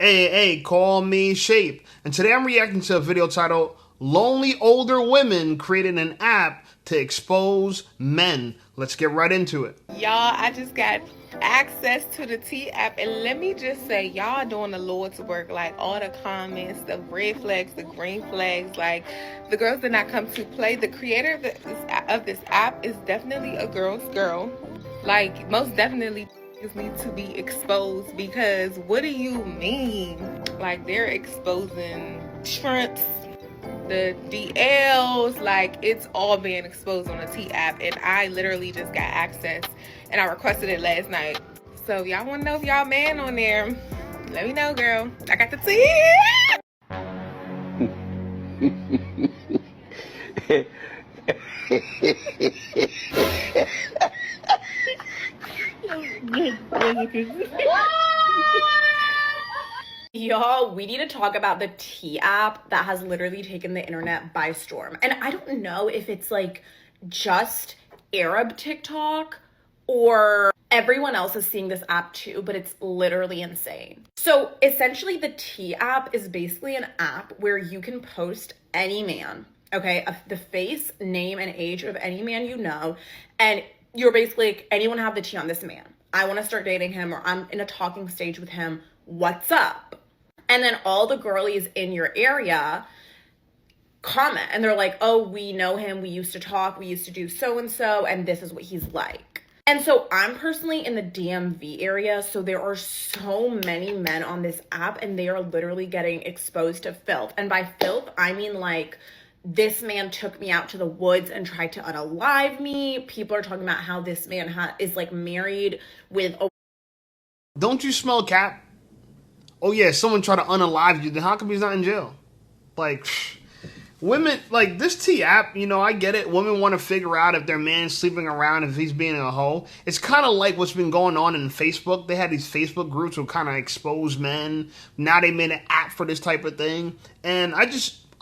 Hey, call me Shape. And today I'm reacting to a video titled Lonely Older Women Created an App to Expose Men. Let's get right into it. Y'all, I just got access to the T app, and let me just say, y'all doing the Lord's work. Like, all the comments, the red flags, the green flags, like, the girls did not come to play. The creator of this app is definitely a girl's girl. Like, most definitely need to be exposed, because what do you mean? Like, they're exposing shrimps, the DLs, like, it's all being exposed on the T app, and I literally just got access and I requested it last night. So if y'all want to know if y'all man on there, let me know, girl. I got the T. Y'all, we need to talk about the T app that has literally taken the internet by storm. And I don't know if it's like just Arab TikTok or everyone else is seeing this app too, but it's literally insane. So essentially, the T app is basically an app where you can post any man, okay, the face, name, and age of any man you know, and you're basically like, anyone have the T on this man? I want to start dating him, or I'm in a talking stage with him. What's up? And then all the girlies in your area comment, and they're like, oh, we know him, we used to talk, we used to do so-and-so, and this is what he's like. And so I'm personally in the DMV area, so there are so many men on this app, and they are literally getting exposed to filth. And by filth, I mean like, this man took me out to the woods and tried to unalive me. People are talking about how this man is like married with a... Don't you smell cat? Oh yeah, someone tried to unalive you, then how come he's not in jail? Like, women, like this T app, I get it. Women want to figure out if their man's sleeping around, if he's being a hoe. It's kind of like what's been going on in Facebook. They had these Facebook groups who kind of expose men. Now they made an app for this type of thing. And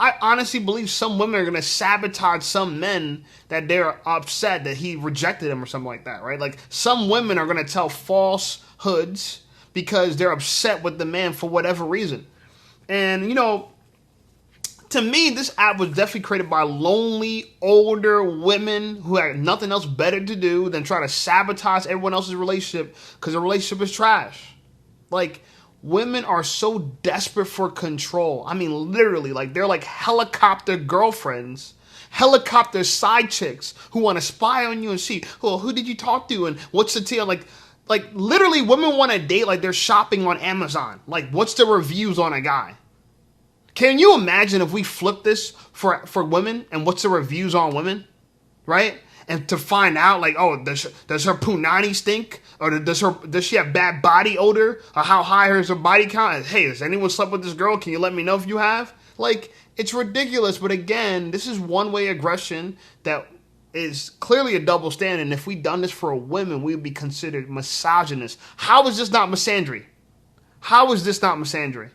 I honestly believe some women are going to sabotage some men that they're upset that he rejected them or something like that, right? Like, some women are going to tell falsehoods because they're upset with the man for whatever reason. And, to me, this app was definitely created by lonely, older women who had nothing else better to do than try to sabotage everyone else's relationship because the relationship is trash. Like, women are so desperate for control. I mean, literally, like, they're like helicopter girlfriends, helicopter side chicks who want to spy on you and see, oh, who did you talk to and what's the deal? Like literally, women want to date like they're shopping on Amazon. Like, what's the reviews on a guy? Can you imagine if we flip this for women and what's the reviews on women, right? And to find out, like, oh, does her punani stink, or does she have bad body odor, or how high is her body count? Hey, has anyone slept with this girl? Can you let me know if you have? Like, it's ridiculous. But again, this is one-way aggression that is clearly a double standard. And if we done this for women, we would be considered misogynist. How is this not misandry? How is this not misandry?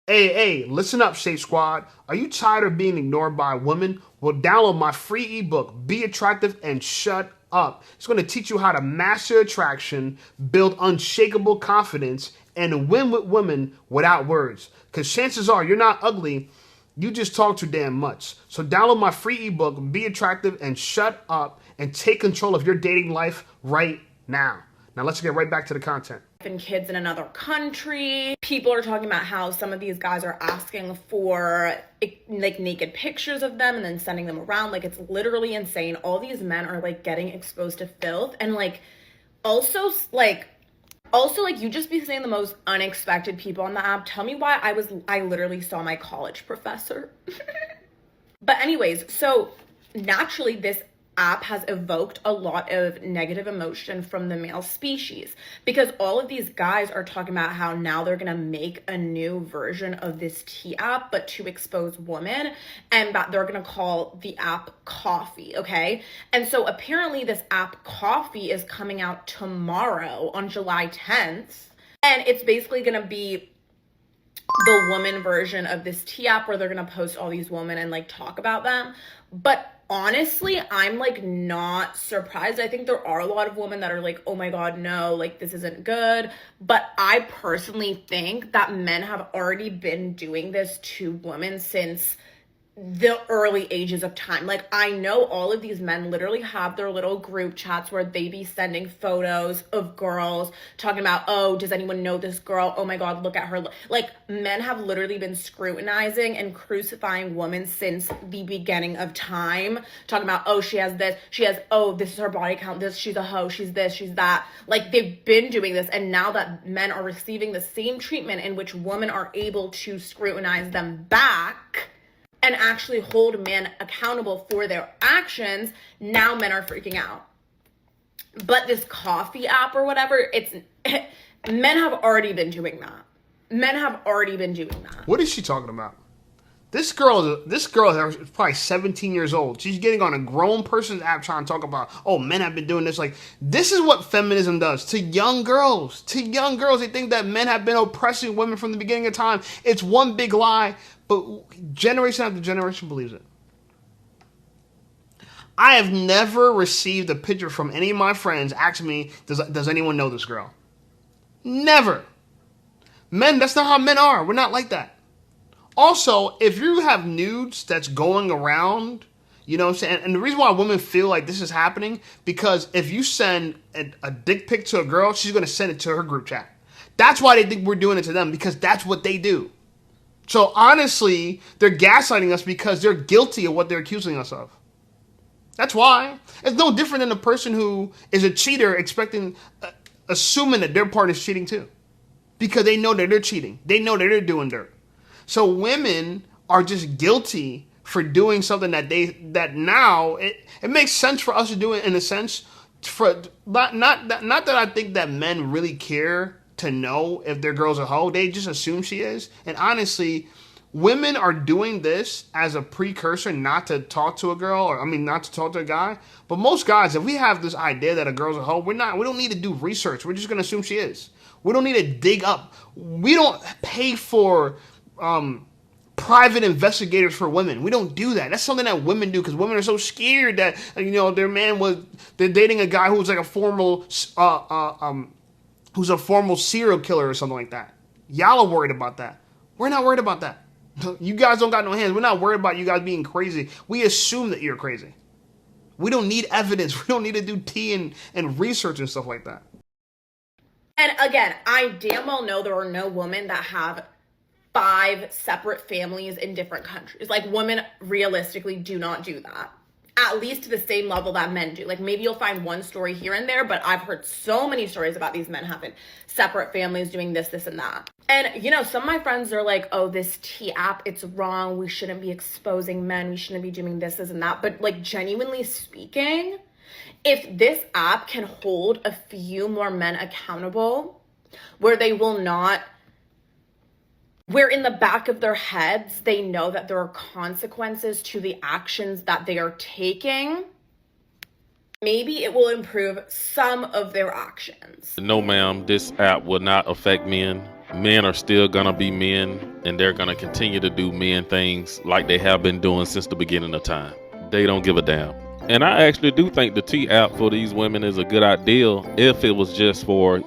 Hey, listen up, Shape Squad. Are you tired of being ignored by women? Well, download my free ebook, Be Attractive and Shut Up. It's going to teach you how to master attraction, build unshakable confidence, and win with women without words. Because chances are you're not ugly, you just talk too damn much. So download my free ebook, Be Attractive and Shut Up, and take control of your dating life right now. Now let's get right back to the content. And kids in another country. People are talking about how some of these guys are asking for like naked pictures of them and then sending them around. Like, it's literally insane. All these men are like getting exposed to filth, and also you just be seeing the most unexpected people on the app. Tell me why I literally saw my college professor. But anyways, so naturally this app has evoked a lot of negative emotion from the male species, because all of these guys are talking about how now they're gonna make a new version of this T app, but to expose women, and they're gonna call the app Coffee, okay? And so apparently this app Coffee is coming out tomorrow on July 10th, and it's basically gonna be the woman version of this T app where they're gonna post all these women and like talk about them. But honestly, I'm like not surprised. I think there are a lot of women that are like, oh my God, no, like this isn't good. But I personally think that men have already been doing this to women since the early ages of time. Like, I know all of these men literally have their little group chats where they be sending photos of girls talking about, oh, does anyone know this girl? Oh my God, look at her. Like, men have literally been scrutinizing and crucifying women since the beginning of time, talking about, oh, she has this, she has, oh, this is her body count, this, she's a hoe, she's this, she's that. Like, they've been doing this, and now that men are receiving the same treatment in which women are able to scrutinize them back and actually hold men accountable for their actions, now men are freaking out. But this coffee app or whatever, men have already been doing that. Men have already been doing that. What is she talking about? This girl is probably 17 years old. She's getting on a grown person's app trying to talk about, oh, men have been doing this. Like, this is what feminism does to young girls. To young girls, they think that men have been oppressing women from the beginning of time. It's one big lie. But generation after generation believes it. I have never received a picture from any of my friends asking me, does anyone know this girl? Never. Men, that's not how men are. We're not like that. Also, if you have nudes that's going around, you know what I'm saying? And the reason why women feel like this is happening, because if you send a dick pic to a girl, she's going to send it to her group chat. That's why they think we're doing it to them, because that's what they do. So honestly, they're gaslighting us because they're guilty of what they're accusing us of. That's why. It's no different than a person who is a cheater assuming that their partner's cheating too. Because they know that they're cheating. They know that they're doing dirt. So women are just guilty for doing something that now it makes sense for us to do it in a sense. Not that I think that men really care to know if their girl's a hoe. They just assume she is. And honestly, women are doing this as a precursor not to talk to a girl, not to talk to a guy. But most guys, if we have this idea that a girl's a hoe, we don't need to do research. We're just going to assume she is. We don't need to dig up. We don't pay for private investigators for women. We don't do that. That's something that women do because women are so scared that, they're dating a guy who's like a formal who's a formal serial killer or something like that. Y'all are worried about that. We're not worried about that. You guys don't got no hands. We're not worried about you guys being crazy. We assume that you're crazy. We don't need evidence. We don't need to do tea and research and stuff like that. And again, I damn well know there are no women that have 5 separate families in different countries. Like, women realistically do not do that. At least to the same level that men do. Like, maybe you'll find one story here and there, but I've heard so many stories about these men having separate families doing this, and that. And, some of my friends are like, oh, this T app, it's wrong. We shouldn't be exposing men. We shouldn't be doing this, and that. But, like, genuinely speaking, if this app can hold a few more men accountable, where they will not, where in the back of their heads, they know that there are consequences to the actions that they are taking, maybe it will improve some of their actions. No, ma'am, this app will not affect men. Men are still gonna be men, and they're gonna continue to do men things like they have been doing since the beginning of time. They don't give a damn. And I actually do think the T app for these women is a good idea if it was just for,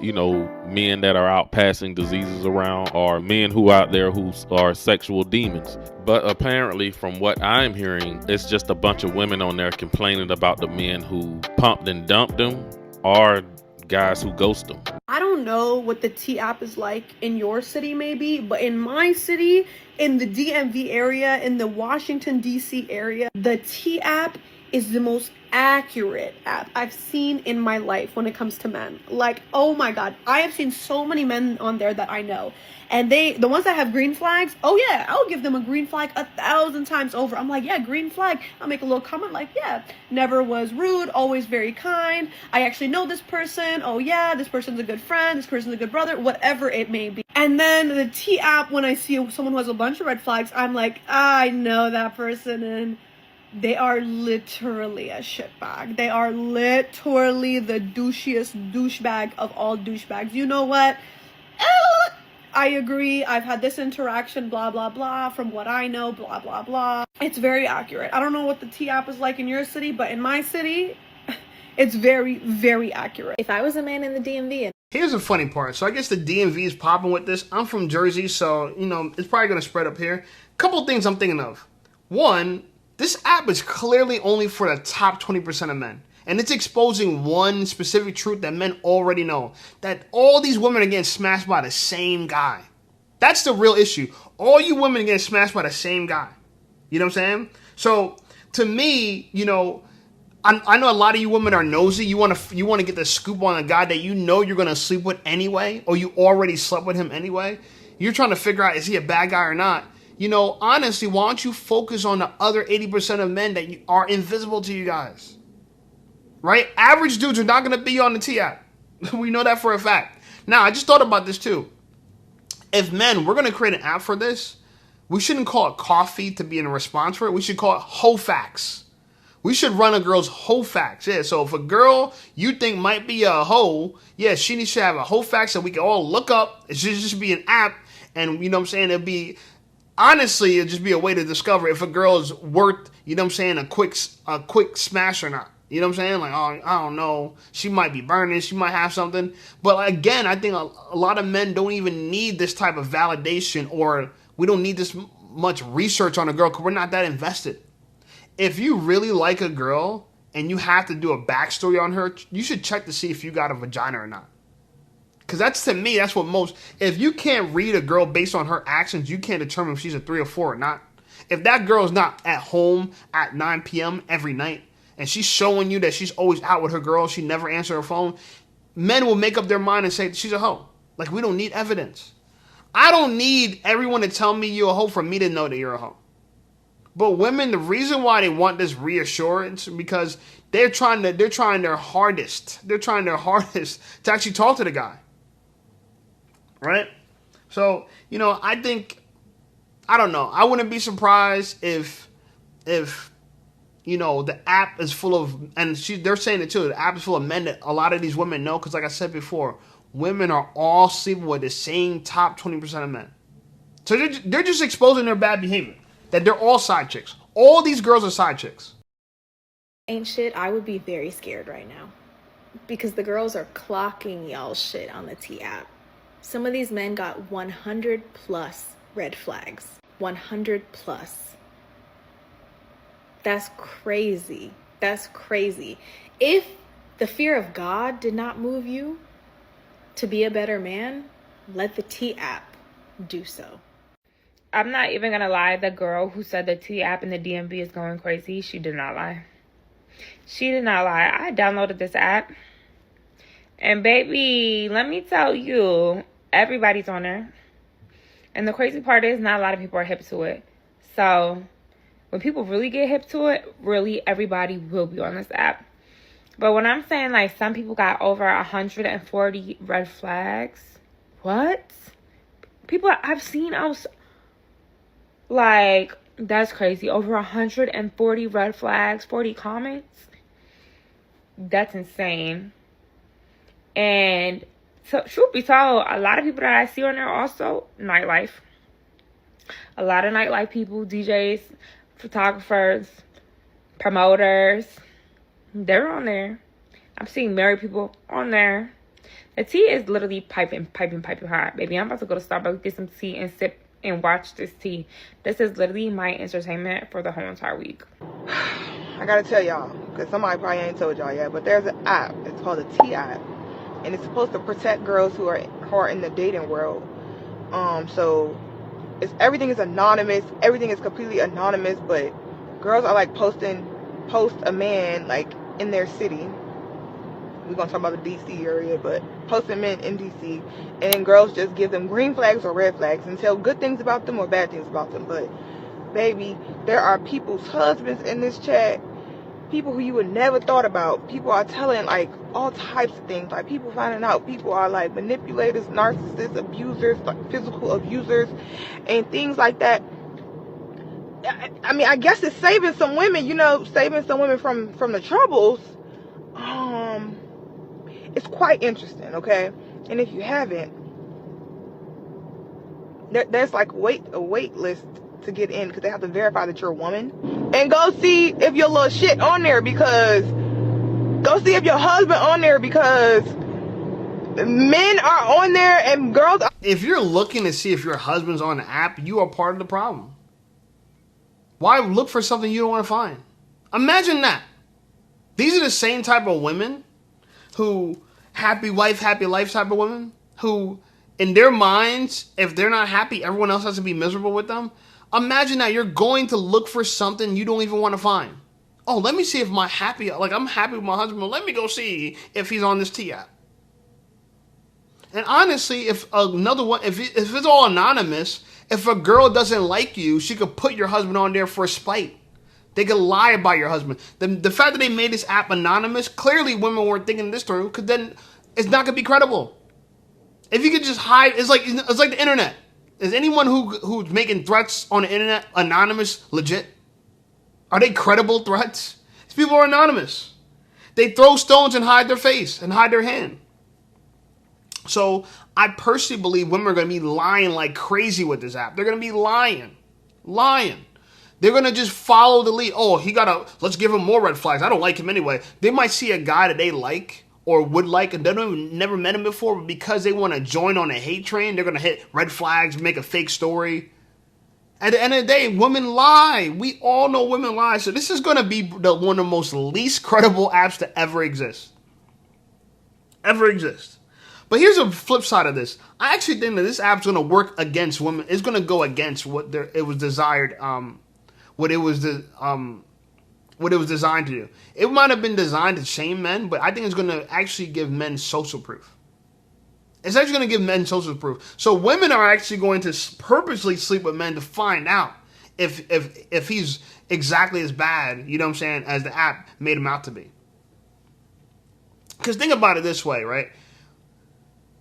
men that are out passing diseases around, or men who out there who are sexual demons. But apparently, from what I'm hearing, it's just a bunch of women on there complaining about the men who pumped and dumped them, or guys who ghost them. I don't know what the T app is like in your city maybe, but in my city, in the DMV area, in the Washington, D.C. area, the T app is the most accurate app I've seen in my life when it comes to men. Like, oh my God, I have seen so many men on there that I know. And the ones that have green flags, oh yeah, I'll give them a green flag 1,000 times over. I'm like, yeah, green flag. I'll make a little comment like, yeah, never was rude, always very kind. I actually know this person. Oh yeah, this person's a good friend. This person's a good brother, whatever it may be. And then the T app, when I see someone who has a bunch of red flags, I'm like, I know that person, and they are literally a shitbag. They are literally the douchiest douchebag of all douchebags. You know what? I agree. I've had this interaction, blah, blah, blah, from what I know, blah, blah, blah. It's very accurate. I don't know what the T-app is like in your city, but in my city, it's very, very accurate. If I was a man in the DMV and Here's the funny part. So I guess the DMV is popping with this. I'm from Jersey, so, you know, it's probably going to spread up here. Couple things I'm thinking of. One, this app is clearly only for the top 20% of men. And it's exposing one specific truth that men already know. That all these women are getting smashed by the same guy. That's the real issue. All you women are getting smashed by the same guy. You know what I'm saying? So, to me, you know, I know a lot of you women are nosy. You want to get the scoop on a guy that you know you're going to sleep with anyway, or you already slept with him anyway. You're trying to figure out, is he a bad guy or not? You know, honestly, why don't you focus on the other 80% of men that are invisible to you guys? Right? Average dudes are not going to be on the T-app. We know that for a fact. Now, I just thought about this too. If men, we're going to create an app for this, we shouldn't call it coffee to be in a response for it. We should call it hoe facts. We should run a girl's hoe facts. Yeah, so if a girl you think might be a hoe, yeah, she needs to have a hoe facts that we can all look up. It should just be an app, and you know what I'm saying? Honestly, it'd just be a way to discover if a girl is worth, you know what I'm saying, a quick smash or not. You know what I'm saying? Like, oh, I don't know. She might be burning. She might have something. But again, I think a lot of men don't even need this type of validation, or we don't need this much research on a girl because we're not that invested. If you really like a girl and you have to do a backstory on her, you should check to see if you got a vagina or not. Because to me, that's what most... If you can't read a girl based on her actions, you can't determine if she's a 3 or 4 or not. If that girl's not at home at 9 p.m. every night, and she's showing you that she's always out with her girl, she never answers her phone, men will make up their mind and say she's a hoe. Like, we don't need evidence. I don't need everyone to tell me you're a hoe for me to know that you're a hoe. But women, the reason why they want this reassurance because they're trying their hardest. They're trying their hardest to actually talk to the guy. Right? So, you know, I don't know. I wouldn't be surprised if you know, the app is full of, and they're saying it too, the app is full of men that a lot of these women know, because like I said before, women are all sleeping with the same top 20% of men. So they're just exposing their bad behavior. That they're all side chicks. All these girls are side chicks. ain't shit, I would be very scared right now. Because the girls are clocking y'all shit on the T-app. Some of these men got 100 plus red flags. 100 plus. That's crazy. That's crazy. If the fear of God did not move you to be a better man, let the T-app do so. I'm not even gonna lie, the girl who said the T-app in the DMV is going crazy, she did not lie. She did not lie. I downloaded this app. And baby, let me tell you, everybody's on there. And the crazy part is not a lot of people are hip to it. So when people really get hip to it, really everybody will be on this app. But when I'm saying like some people got over 140 red flags, what? People I've seen, like, that's crazy. Over 140 red flags, 40 comments. That's insane. And so, truth be told, a lot of people that I see on there also, nightlife. A lot of nightlife people, DJs, photographers, promoters, they're on there. I'm seeing married people on there. The tea is literally piping hot. Baby, I'm about to go to Starbucks, get some tea, and sip and watch this tea. This is literally my entertainment for the whole entire week. I gotta tell y'all, because somebody probably ain't told y'all yet, but there's an app. It's called the T-app. And it's supposed to protect girls who are in the dating world. So everything is anonymous. Everything is completely anonymous, but girls are like post a man like in their city. We're gonna talk about the DC area, but posting men in DC, and then girls just give them green flags or red flags and tell good things about them or bad things about them. But baby, there are people's husbands in this chat, people who you would never thought about. People are telling like all types of things, like people finding out people are like manipulators, narcissists, abusers, like physical abusers, and things like that. I mean, I guess it's saving some women, from the troubles. It's quite interesting, okay? And if you haven't, there's like a wait list to get in because they have to verify that you're a woman. And go see if your little shit on there, because go see if your husband on there, because men are on there and girls are. If you're looking to see if your husband's on the app, you are part of the problem. Why look for something you don't want to find? Imagine that. These are the same type of women who, happy wife, happy life type of women, who in their minds, if they're not happy, everyone else has to be miserable with them. Imagine that you're going to look for something you don't even want to find. Oh, let me see if I'm happy with my husband. Let me go see if he's on this T app. And honestly, if another one, if it's all anonymous, if a girl doesn't like you, she could put your husband on there for spite. They could lie about your husband. The fact that they made this app anonymous, clearly women weren't thinking this through, because then it's not going to be credible. If you could just hide, it's like the internet. Is anyone who's making threats on the internet anonymous legit? Are they credible threats? These people are anonymous. They throw stones and hide their face and hide their hand. So I personally believe women are going to be lying like crazy with this app. They're going to be lying. They're going to just follow the lead. Oh, let's give him more red flags. I don't like him anyway. They might see a guy that they like or would like, and they never met him before, but because they want to join on a hate train, they're going to hit red flags, make a fake story. At the end of the day, women lie. We all know women lie. So this is going to be one of the most least credible apps to ever exist. But here's a flip side of this. I actually think that this app's going to work against women. It's going to go against what it was desired, what it was designed to do. It might have been designed to shame men, but I think it's going to actually give men social proof. It's actually going to give men social proof. So women are actually going to purposely sleep with men to find out if he's exactly as bad, you know what I'm saying, as the app made him out to be. Because think about it this way, right?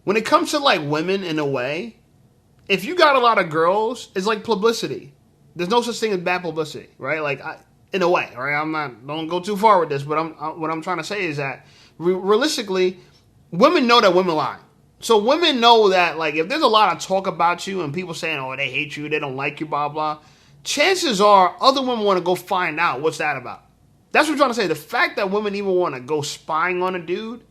When it comes to like women, in a way, if you got a lot of girls, it's like publicity. There's no such thing as bad publicity, right? Like, in a way, right? Don't go too far with this, but what I'm trying to say is that realistically, women know that women lie. So women know that, like, if there's a lot of talk about you and people saying, oh, they hate you, they don't like you, blah, blah, chances are other women want to go find out what's that about. That's what I'm trying to say. The fact that women even want to go spying on a dude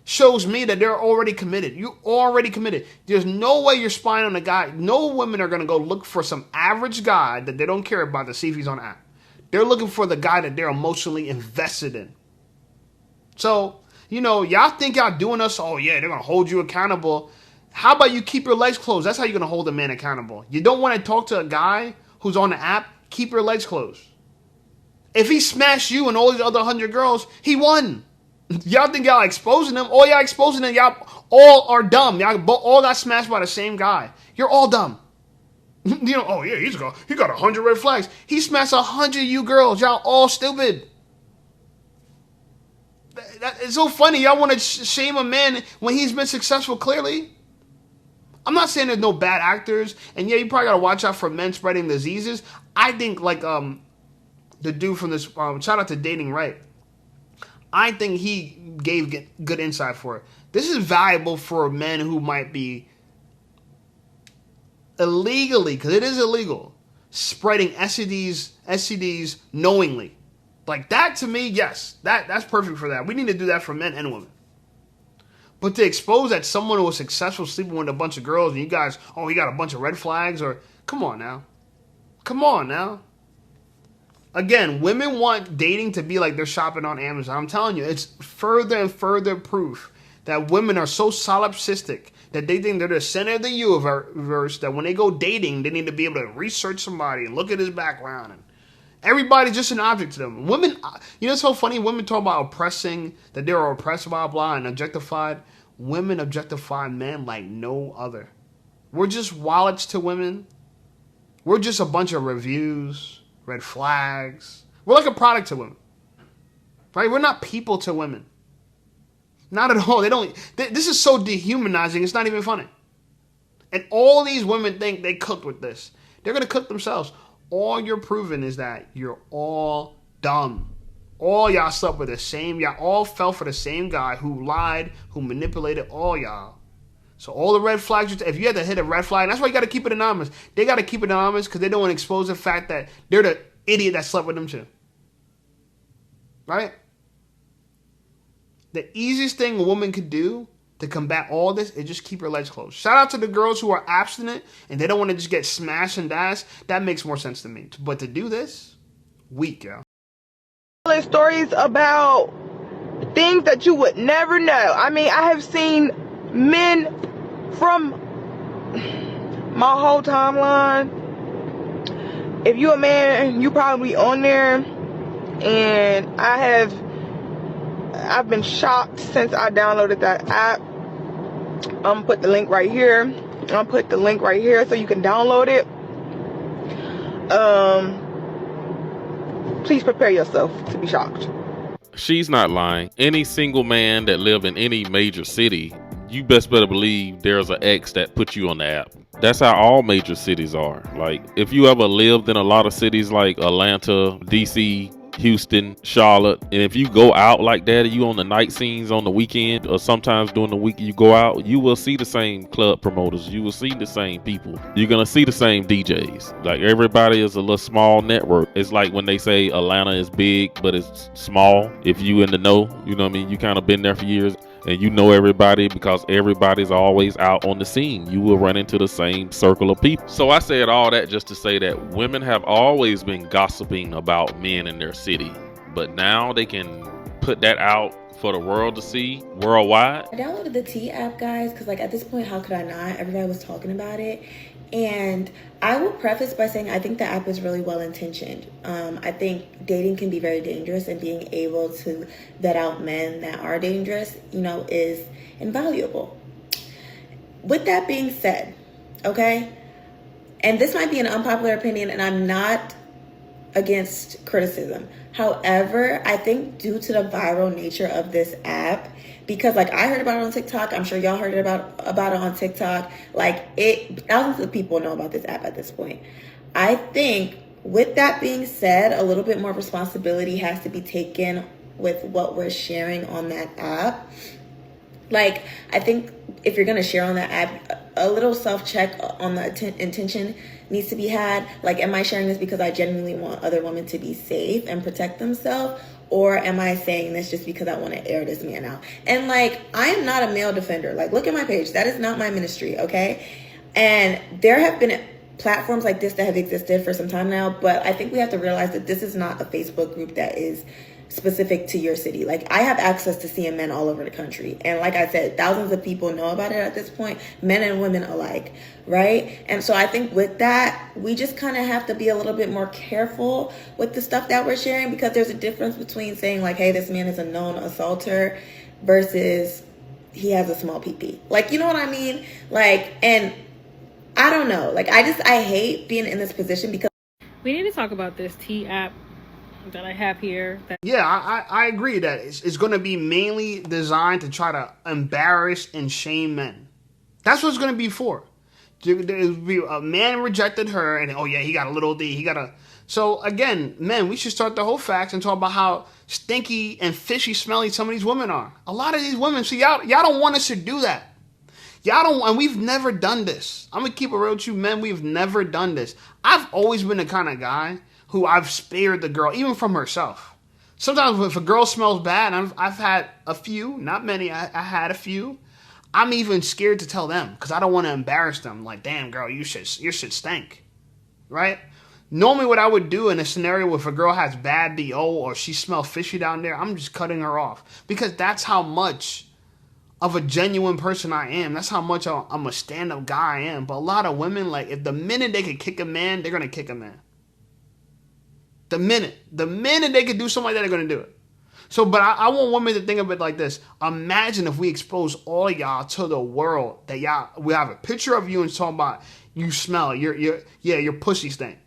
shows me that they're already committed. You're already committed. There's no way you're spying on a guy. No women are going to go look for some average guy that they don't care about to see if he's on the app. They're looking for the guy that they're emotionally invested in. So, y'all think y'all doing us, oh yeah, they're going to hold you accountable. How about you keep your legs closed? That's how you're going to hold a man accountable. You don't want to talk to a guy who's on the app, keep your legs closed. If he smashed you and all these other 100 girls, he won. Y'all think y'all exposing them? All y'all exposing them, y'all all are dumb. Y'all all got smashed by the same guy. You're all dumb. Oh yeah, he got 100 red flags. He smashed 100 of you girls. Y'all all stupid. It's so funny. Y'all want to shame a man when he's been successful, clearly. I'm not saying there's no bad actors. And yeah, you probably got to watch out for men spreading diseases. I think like the dude from this, shout out to Dating Right. I think he gave good insight for it. This is valuable for men who might be illegally, because it is illegal, spreading STDs knowingly. Like that, to me, yes, that's perfect for that. We need to do that for men and women. But to expose that someone who was successful sleeping with a bunch of girls and you guys, oh, he got a bunch of red flags, or come on now. Again, women want dating to be like they're shopping on Amazon. I'm telling you, it's further and further proof that women are so solipsistic that they think they're the center of the universe, that when they go dating, they need to be able to research somebody and look at his background. And everybody's just an object to them. Women, it's so funny. Women talk about oppressing, that they're oppressed, blah, blah, and objectified. Women objectify men like no other. We're just wallets to women. We're just a bunch of reviews. Red flags. We're like a product to women. Right? We're not people to women. Not at all. This is so dehumanizing, it's not even funny. And all these women think they cooked with this. They're going to cook themselves. All you're proving is that you're all dumb. All y'all slept with y'all all fell for the same guy who lied, who manipulated all y'all. So all the red flags, if you had to hit a red flag, that's why you got to keep it anonymous. They got to keep it anonymous because they don't want to expose the fact that they're the idiot that slept with them too. Right? The easiest thing a woman could do to combat all this is just keep her legs closed. Shout out to the girls who are abstinent and they don't want to just get smashed and dashed. That makes more sense to me. But to do this, weak, yo. Stories about things that you would never know. I mean, I have seen men from my whole timeline. If you a man, you probably on there. And I've been shocked since I downloaded that app. I'm gonna put the link right here. I'll put the link right here so you can download it. Please prepare yourself to be shocked. She's not lying. Any single man that live in any major city, you best better believe there's an ex that put you on the app. That's how all major cities are. Like, if you ever lived in a lot of cities like Atlanta, DC, Houston, Charlotte, and if you go out like that, you on the night scenes on the weekend, or sometimes during the week you go out, you will see the same club promoters, you will see the same people, you're gonna see the same DJs. Like, everybody is a little small network. It's like when they say Atlanta is big but it's small. If you in the know, you know what I mean, you kind of been there for years and you know everybody because everybody's always out on the scene. You will run into the same circle of people. So I said all that just to say that women have always been gossiping about men in their city, but now they can put that out for the world to see worldwide. I downloaded the T app, guys, because like at this point, how could I not? Everybody was talking about it. And I will preface by saying I think the app is really well intentioned. I think dating can be very dangerous, and being able to vet out men that are dangerous, you know, is invaluable. With that being said, okay, and this might be an unpopular opinion, and I'm not against criticism. However, I think due to the viral nature of this app, because like I heard about it on TikTok, I'm sure y'all heard about it on TikTok, like thousands of people know about this app at this point. I think with that being said, a little bit more responsibility has to be taken with what we're sharing on that app. Like, I think if you're going to share on that app, a little self-check on the intention needs to be had. Like, am I sharing this because I genuinely want other women to be safe and protect themselves? Or am I saying this just because I want to air this man out? And like, I am not a male defender. Like, look at my page. That is not my ministry, okay? And there have been platforms like this that have existed for some time now, but I think we have to realize that this is not a Facebook group that is specific to your city. Like, I have access to seeing men all over the country, and like I said, thousands of people know about it at this point, men and women alike, right? And so I think with that, we just kind of have to be a little bit more careful with the stuff that we're sharing, because there's a difference between saying like, hey, this man is a known assaulter versus he has a small PP. Like, you know what I mean? Like, and I don't know, like, I hate being in this position because we need to talk about this T app that I have here. Yeah, I agree that it's going to be mainly designed to try to embarrass and shame men. That's what it's going to be for. A man rejected her, and oh yeah, he got a little D. So again, men, we should start the whole facts and talk about how stinky and fishy smelly some of these women are. A lot of these women, see, y'all don't want us to do that. Y'all don't, and we've never done this. I'm gonna keep it real with you, men. We've never done this. I've always been the kind of guy who I've spared the girl, even from herself. Sometimes if a girl smells bad, and I've had a few, not many, I had a few, I'm even scared to tell them because I don't want to embarrass them. Like, damn, girl, your shit stink, right? Normally what I would do in a scenario where if a girl has bad BO or she smells fishy down there, I'm just cutting her off, because that's how much of a genuine person I am. That's how much I'm a stand-up guy I am. But a lot of women, like, if the minute they could kick a man, they're going to kick a man. The minute they could do something like that, they're going to do it. So, but I want women to think of it like this. Imagine if we expose all y'all to the world, that we have a picture of you and talking about you smell, your pussy stink.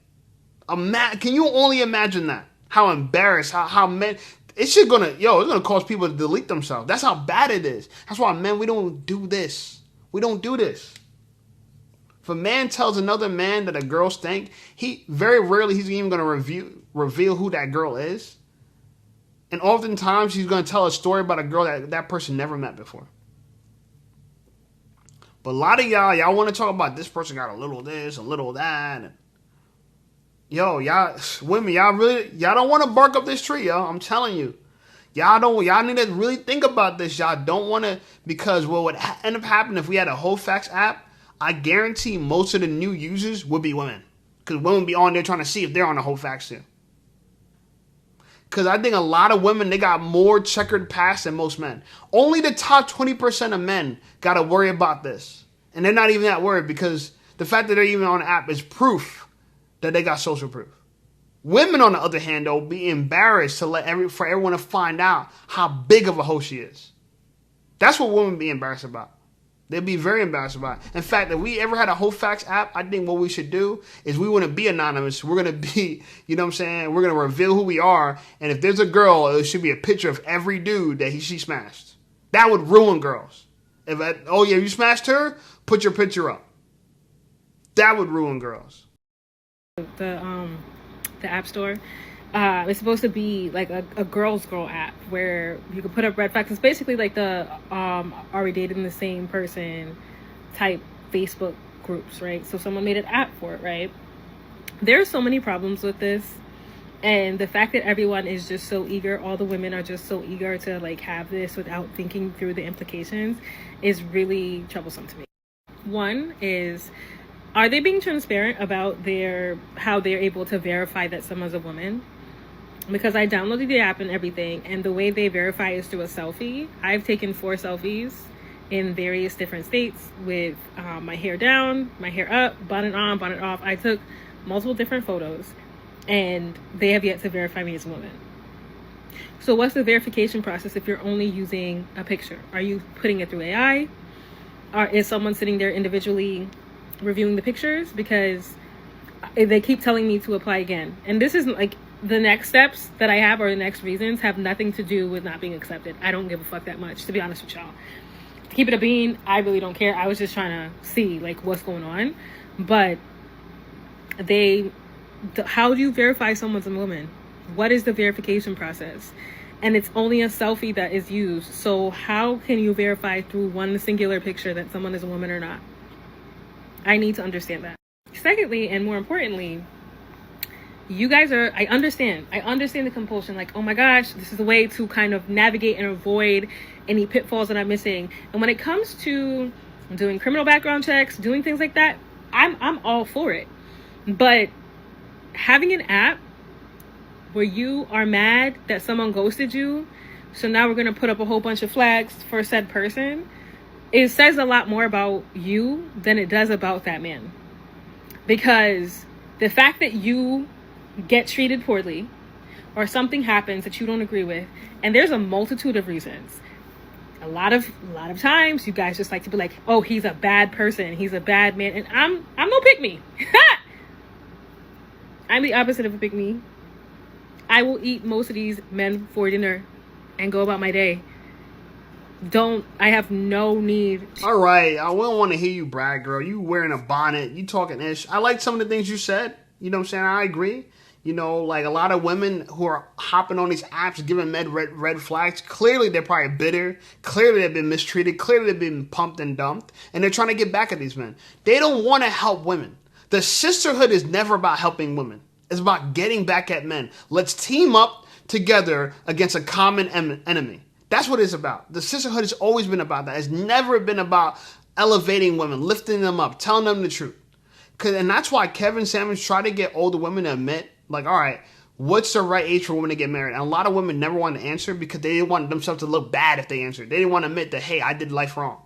Can you only imagine that? How embarrassed, how men, it's gonna cause people to delete themselves. That's how bad it is. That's why, men, we don't do this. We don't do this. If a man tells another man that a girl stink, he very rarely he's even going to reveal who that girl is. And oftentimes he's going to tell a story about a girl that person never met before. But a lot of y'all want to talk about this person got a little this, a little that. And yo, y'all women, y'all don't want to bark up this tree, yo. I'm telling you. Y'all need to really think about this. Y'all don't want to, because what would end up happening if we had a whole facts app, I guarantee most of the new users would be women. Because women be on there trying to see if they're on the whole facts too. Because I think a lot of women, they got more checkered past than most men. Only the top 20% of men got to worry about this. And they're not even that worried, because the fact that they're even on the app is proof that they got social proof. Women, on the other hand, though, be embarrassed to for everyone to find out how big of a hoe she is. That's what women be embarrassed about. They'd be very embarrassed about it. In fact, if we ever had a whole facts app, I think what we should do is we wouldn't be anonymous. We're going to be, you know what I'm saying? We're going to reveal who we are. And if there's a girl, it should be a picture of every dude that she smashed. That would ruin girls. Oh yeah, you smashed her? Put your picture up. That would ruin girls. The App Store. It's supposed to be like a girl app where you can put up red flags. It's basically like the are we dating the same person type Facebook groups, right? So someone made an app for it, right? There's so many problems with this, and the fact that everyone is just so eager, all the women are just so eager to like have this without thinking through the implications, is really troublesome to me. One is, are they being transparent about how they're able to verify that someone's a woman? Because I downloaded the app and everything, and the way they verify is through a selfie. I've taken 4 selfies in various different states with my hair down, my hair up, bonnet on, bonnet off. I took multiple different photos, and they have yet to verify me as a woman. So what's the verification process if you're only using a picture? Are you putting it through AI? Or is someone sitting there individually reviewing the pictures? Because they keep telling me to apply again, and this isn't like the next steps that I have, or the next reasons, have nothing to do with not being accepted. I don't give a fuck that much, to be honest with y'all. To keep it a bean, I really don't care. I was just trying to see like what's going on. But how do you verify someone's a woman? What is the verification process? And it's only a selfie that is used. So how can you verify through one singular picture that someone is a woman or not? I need to understand that. Secondly, and more importantly, you guys I understand the compulsion. Like, oh my gosh, this is a way to kind of navigate and avoid any pitfalls that I'm missing. And when it comes to doing criminal background checks, doing things like that, I'm all for it. But having an app where you are mad that someone ghosted you, so now we're going to put up a whole bunch of flags for said person, it says a lot more about you than it does about that man. Because the fact that you get treated poorly, or something happens that you don't agree with, and there's a multitude of reasons. A lot of times you guys just like to be like, oh, he's a bad person, he's a bad man, and I'm no pick me. I'm the opposite of a pick me. I will eat most of these men for dinner and go about my day. I have no need. All right, I wouldn't want to hear you brag, girl. You wearing a bonnet, you talking ish. I like some of the things you said. You know what I'm saying? I agree. You know, like a lot of women who are hopping on these apps giving men red flags, clearly they're probably bitter. Clearly they've been mistreated. Clearly they've been pumped and dumped. And they're trying to get back at these men. They don't want to help women. The sisterhood is never about helping women. It's about getting back at men. Let's team up together against a common enemy. That's what it's about. The sisterhood has always been about that. It's never been about elevating women, lifting them up, telling them the truth. And that's why Kevin Samuels tried to get older women to admit, like, all right, what's the right age for women to get married? And a lot of women never wanted to answer because they didn't want themselves to look bad if they answered. They didn't want to admit that, hey, I did life wrong.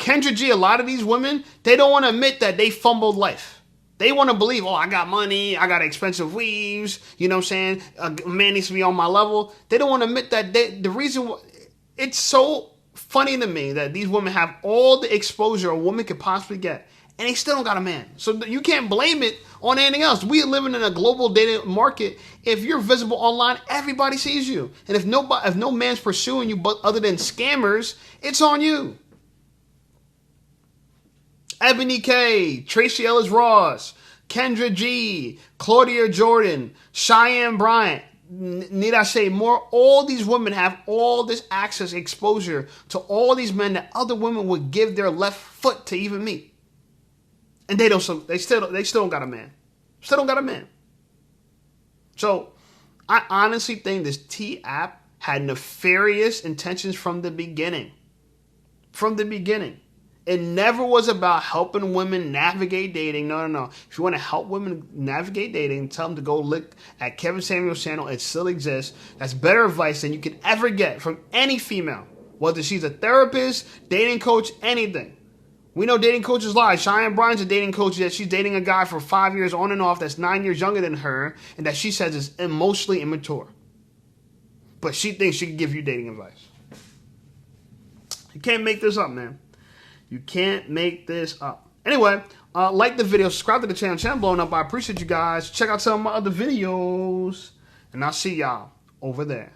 Kendra G, a lot of these women, they don't want to admit that they fumbled life. They want to believe, oh, I got money, I got expensive weaves, you know what I'm saying? A man needs to be on my level. They don't want to admit that the reason, it's so funny to me that these women have all the exposure a woman could possibly get, and they still don't got a man. So you can't blame it on anything else. We are living in a global dating market. If you're visible online, everybody sees you. And if no man's pursuing you but other than scammers, it's on you. Ebony K, Tracy Ellis Ross, Kendra G, Claudia Jordan, Cheyenne Bryant. need I say more? All these women have all this access, exposure to all these men that other women would give their left foot to even meet. And they still don't got a man. Still don't got a man. So I honestly think this T app had nefarious intentions from the beginning. From the beginning. It never was about helping women navigate dating. No. If you want to help women navigate dating, tell them to go look at Kevin Samuel's channel. It still exists. That's better advice than you could ever get from any female. Whether she's a therapist, dating coach, anything. We know dating coaches lie. Cheyenne Bryan's a dating coach that she's dating a guy for 5 years on and off that's 9 years younger than her and that she says is emotionally immature. But she thinks she can give you dating advice. You can't make this up, man. You can't make this up. Anyway, like the video, subscribe to the channel. Channel blowing up. I appreciate you guys. Check out some of my other videos. And I'll see y'all over there.